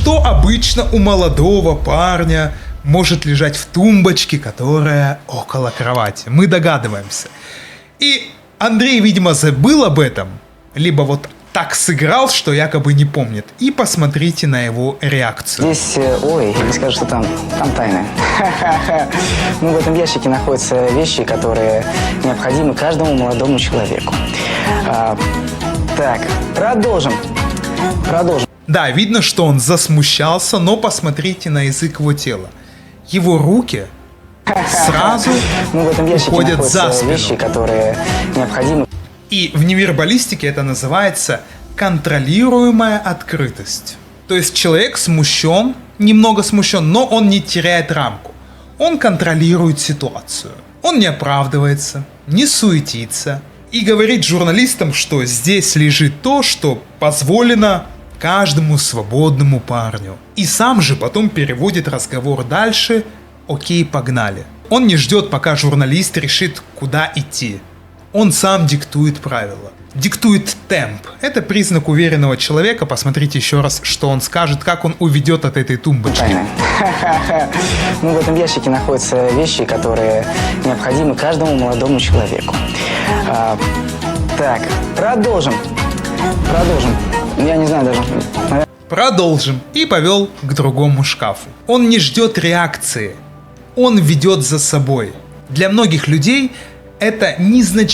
что обычно у молодого парня может лежать в тумбочке, которая около кровати. Мы догадываемся. И Андрей, видимо, забыл об этом, либо вот так сыграл, что якобы не помнит. И посмотрите на его реакцию. Здесь, ой, не скажу, что там тайна. Ну, в этом ящике находятся вещи, которые необходимы каждому молодому человеку. Так, продолжим. Да, видно, что он засмущался, но посмотрите на язык его тела. Его руки сразу в этом ящике уходят за находятся спину. вещи, которые необходимы. И в невербалистике это называется контролируемая открытость. То есть человек смущен, немного смущен, но он не теряет рамку. Он контролирует ситуацию. Он не оправдывается, не суетится и говорит журналистам, что здесь лежит то, что позволено каждому свободному парню. И сам же потом переводит разговор дальше. Окей, погнали. Он не ждет, пока журналист решит, куда идти. Он сам диктует правила. Диктует темп. Это признак уверенного человека. Посмотрите еще раз, что он скажет, как он уведет от этой тумбочки. Тайна. Ну, в этом ящике находятся вещи, которые необходимы каждому молодому человеку. Так, продолжим. Я не знаю даже. Продолжим. И повел к другому шкафу. Он не ждет реакции. Он ведет за собой. Для многих людей это незначительно.